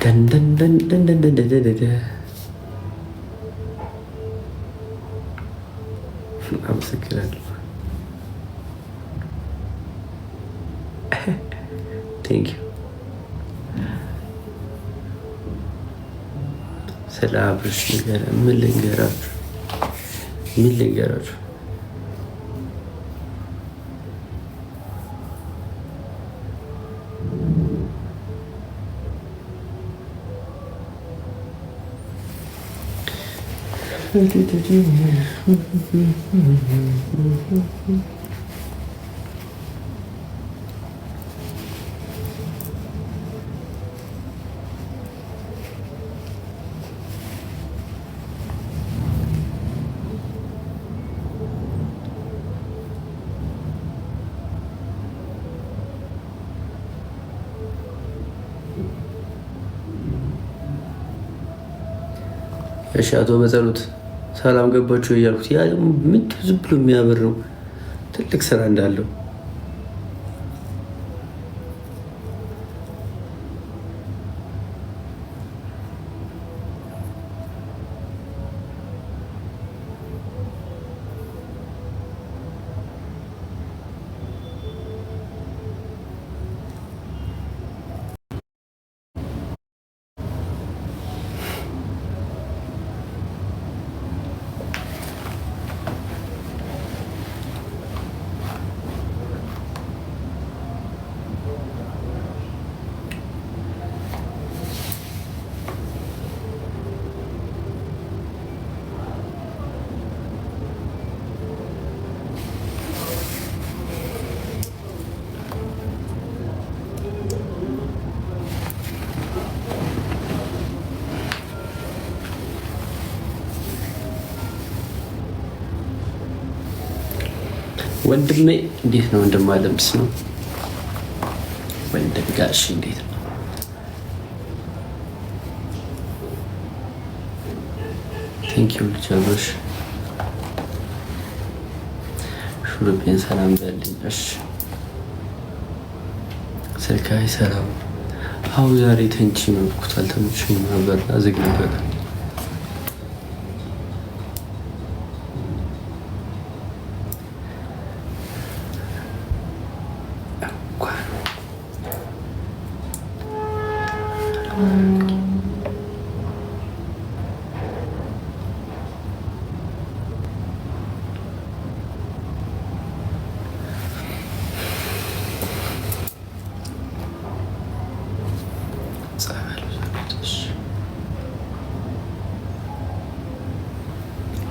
ደን ደን ደን ደን ደን ደን ደን ደን አመሰግናለሁ። ቴንክ ዩ። ስለ አብርሽ ነገር ምን ልንገራችሁ? እሺ አቶ በጸሎት ሰላም ገባችሁ እያልኩት ያ ምን ዝም ብሎ የሚያበር ነው ትልቅ ስራ እንዳለው ወንድሜ እንዴት ነው? ወንድም አለምስ ነው ወንድም ጋሽ እንዴት ነው? ቴንክ ዩ ልጅ ሹሩቤን ሰላም በልኝ። እሺ ስልካይ ሰላም። አው ዛሬ ተንቺ ነው ኩታል ተመችኝ ነበር አዝግ ነበር።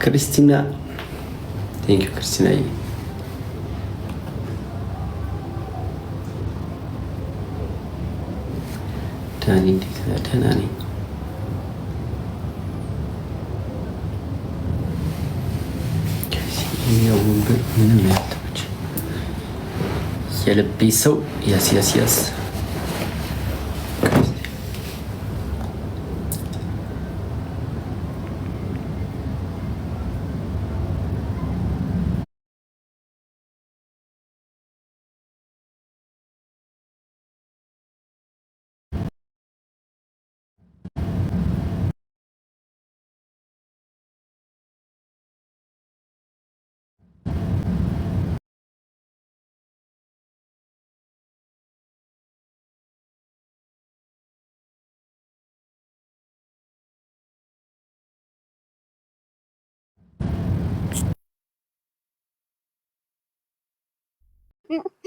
ክርስቲና ቴንክ ዩ ክርስቲና ዳኒ እንዴት ነህ? ደህና ነኝ። ይሄኛው ወንበር ምንም ያልተመች የልቤ ሰው ያስ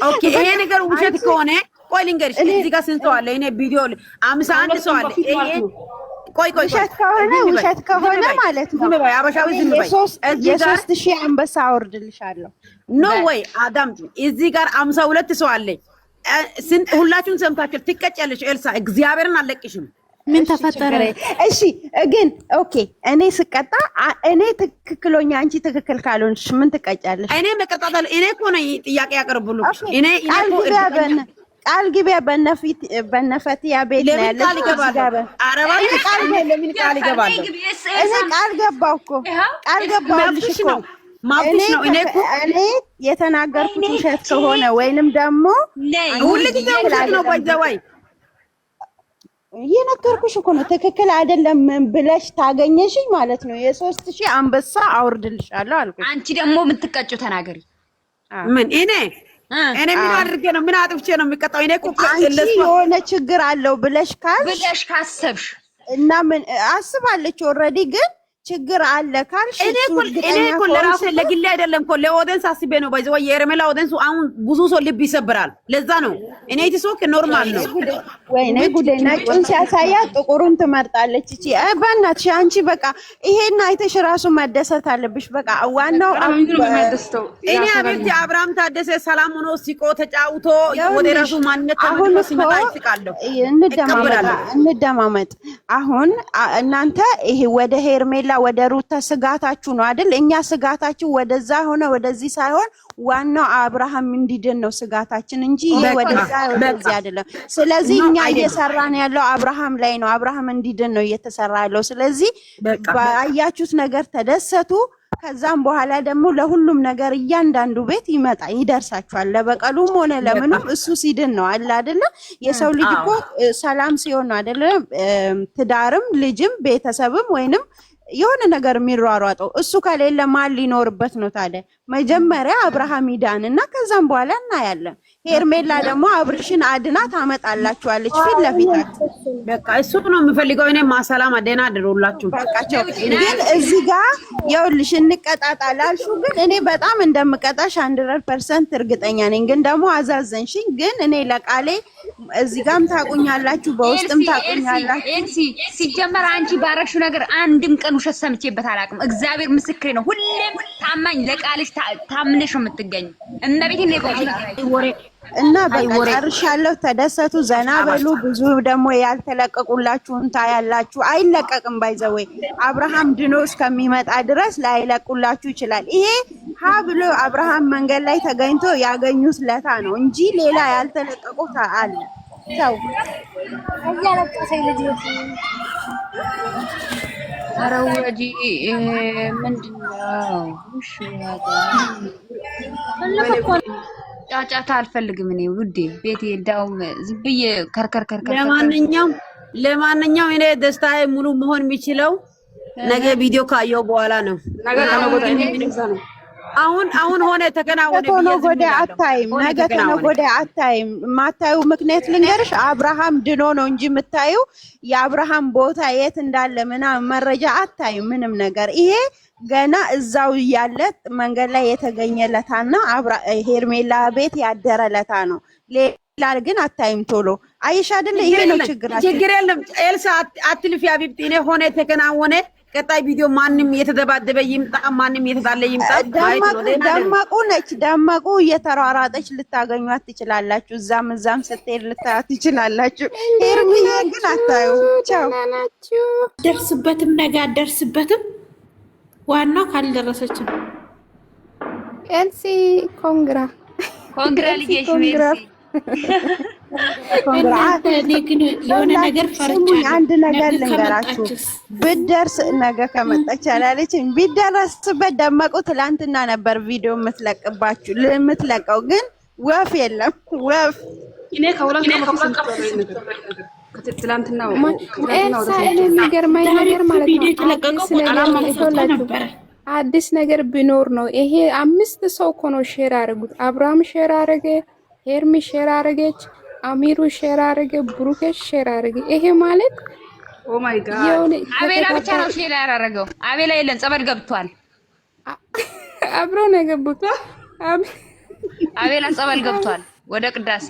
ኦኬ ይሄ ነገር ውሸት ከሆነ ቆይ ልንገርሽ፣ እዚህ ጋር ስንት ሰው አለ? እኔ ቪዲዮ 51 ሰው አለ። ይሄ ቆይ ውሸት ከሆነ ማለት ነው። ዝም በይ አበሻዊ ዝም በይ። የሶስት ሺህ አንበሳ አወርድልሻለሁ። ኖ ወይ አዳም፣ እዚህ ጋር 52 ሰው አለ። ስንት ሁላችሁን ሰምታችሁ ትቀጫለሽ። ኤልሳ እግዚአብሔርን አለቅሽም። ምን ተፈጠረ? እሺ ግን ኦኬ፣ እኔ ስቀጣ እኔ ትክክለኛ አንቺ ትክክል ካልሆንሽ ምን ትቀጫለሽ? እኔ መቀጣታለሁ። እኔ እኮ ነው ጥያቄ ያቀርብልሽ። እኔ ቃል ግቢያ በነፈት ያ ቤት ነው ያለው። ቃል ይገባል። አረባ ቃል ለምን ቃል ይገባል? እኔ ቃል ገባሁ እኮ ቃል ገባሁልሽ እኮ ማብሽ ነው። እኔ የተናገርኩት ውሸት ከሆነ ወይንም ደግሞ ሁሉ ጊዜ ውሸት ነው። ቆይ ዘዋይ እየነገርኩሽ እኮ ነው። ትክክል አይደለም ብለሽ ታገኘሽኝ ማለት ነው። የ3000 አንበሳ አውርድልሻለሁ አልኩሽ። አንቺ ደግሞ የምትቀጭው ተናገሪ። ምን እኔ ምን አድርጌ ነው? ምን አጥፍቼ ነው የሚቀጣው? እኔ እኮ አንቺ የሆነ ችግር አለው ብለሽ ካሰብሽ እና ምን አስባለች ኦልሬዲ ግን ችግር አለ ካልሽ እኔ እኮ ለራሴ ለግሌ አይደለም እኮ ለኦዲየንስ አስቤ ነው። ባይዘው የሄርሜላ ኦዲየንስ አሁን ብዙ ሰው ልብ ይሰብራል። ለዛ ነው እኔ ኢትሶክ ኖርማል ነው። ወይኔ ጉዴ! ነጩን ሲያሳያት ጥቁሩን ትመርጣለች። እቺ በእናትሽ አንቺ በቃ ይሄን አይተሽ ራሱ መደሰት አለብሽ። በቃ ዋናው እኔ አቤት አብርሃም ታደሰ ሰላም ሆኖ ሲቆ ተጫውቶ ወደ ራሱ ማንነት ተመልሶ ሲመጣ ይስቃለሁ። እንደማመጥ አሁን እናንተ ይሄ ወደ ሄርሜላ ወደ ሩታ ስጋታችሁ ነው አይደል? እኛ ስጋታችሁ ወደዛ ሆነ ወደዚህ ሳይሆን ዋናው አብርሃም እንዲድን ነው ስጋታችን እንጂ ይሄ ወደዛ ወደዚህ አይደለም። ስለዚህ እኛ እየሰራን ያለው አብርሃም ላይ ነው። አብርሃም እንዲድን ነው እየተሰራ ያለው። ስለዚህ ባያችሁት ነገር ተደሰቱ። ከዛም በኋላ ደግሞ ለሁሉም ነገር እያንዳንዱ ቤት ይደርሳችኋል። ለበቀሉም ሆነ ለምንም እሱ ሲድን ነው አለ አይደለ? የሰው ልጅ እኮ ሰላም ሲሆን ነው አይደለ? ትዳርም ልጅም ቤተሰብም ወይንም የሆነ ነገር የሚሯሯጠው እሱ ከሌለ ማን ሊኖርበት ነው ታዲያ? መጀመሪያ አብርሃም ይዳን እና ከዛም በኋላ እናያለን። ሄርሜላ ደግሞ አብርሽን አድና ታመጣላችኋለች ፊት ለፊታችሁ። በቃ እሱ ነው የምፈልገው እኔ ማሰላም አደና አድሮላችሁ በቃቸው። ግን እዚህ ጋር ይኸውልሽ እንቀጣጣላልሹ ግን እኔ በጣም እንደምቀጣሽ 100% እርግጠኛ ነኝ። ግን ደግሞ አዛዘንሽኝ። ግን እኔ ለቃሌ እዚህ ጋርም ታቁኛላችሁ፣ በውስጥም ታቁኛላችሁ። ሲጀመር አንቺ ባረግሽው ነገር አንድም ቀን ውሸት ሰምቼበት አላውቅም። እግዚአብሔር ምስክሬ ነው። ሁሌም ታማኝ ለቃልሽ ታምነሽ ነው የምትገኘው። እመቤቴ ነው እና በቃ ጨርሻለሁ። ተደሰቱ፣ ዘና በሉ። ብዙ ደግሞ ያልተለቀቁላችሁን ታያላችሁ። አይለቀቅም ባይዘወይ አብርሃም ድኖ እስከሚመጣ ድረስ ላይለቁላችሁ ይችላል። ይሄ ሀ ብሎ አብርሃም መንገድ ላይ ተገኝቶ ያገኙት ለታ ነው እንጂ ሌላ ያልተለቀቁት አለ። ሰው ያለቀሰኝ ልጅ አረውጂ ምንድነው? እሺ ጫጫታ አልፈልግም እኔ ውዴ ቤቴ እንዳውም ዝም ብዬ ከርከር ለማንኛውም እኔ ደስታዬ ሙሉ መሆን የሚችለው ነገ ቪዲዮ ካየው በኋላ ነው። አሁን ሆነ ተከናወነ ወደ አታይም ነገ ተነጎደ አታይም። ማታዩ ምክንያት ልንገርሽ፣ አብርሃም ድኖ ነው እንጂ የምታዩ የአብርሃም ቦታ የት እንዳለ ምናምን መረጃ አታይም ምንም ነገር። ይሄ ገና እዛው ያለ መንገድ ላይ የተገኘለታና ሄርሜላ ቤት ያደረለታ ነው። ሌላ ግን አታይም። ቶሎ አይሽ አይደለ? ይሄ ነው ችግራችን። ችግር የለም ኤልሳ አትልፊ አቢብቲ። እኔ ሆነ ተከናወነ ቀጣይ ቪዲዮ ማንም የተደባደበ ይምጣ፣ ማንም የተጣለ ይምጣ። ደማቁ ነች። ደማቁ እየተሯሯጠች ልታገኟት ትችላላችሁ። እዛም ስትሄድ ልታያት ትችላላችሁ። ሄርሚዬ ግን አታዩ። ቻው። ደርስበትም ነገ አደርስበትም። ዋናው ካልደረሰችም ኤልሲ ኮንግራ ልጄሽን የሆነ ነገር ፈርቻለሁ። አንድ ነገር ልንገራችሁ፣ ብደርስ ነገ ከመጣች አላለችም። ቢደረስበት ደመቁ ትላንትና ነበር ቪዲዮ የምትለቀው፣ ግን ወፍ የለም ወፍ። እኔ ከሁለት ትላንትና የሚገርመኝ ነገር ማለት ነው አዲስ ነገር ቢኖር ነው ይሄ። 5 ሰው እኮ ነው ሼር አደረጉት። አብርሃም ሼር አደረገ፣ ሄርሚ ሼር አደረገች፣ አሚሩ ሼር አደረገ፣ ብሩኬ ሼር አደረገ። ይሄ ማለት ኦ ማይ ጋድ አቤላ ብቻ ነው ሼር ያደረገው። አቤላ የለም ጸበል ገብቷል። አብሮ ነው የገቡት። አቤላ ጸበል ገብቷል ወደ ቅዳሴ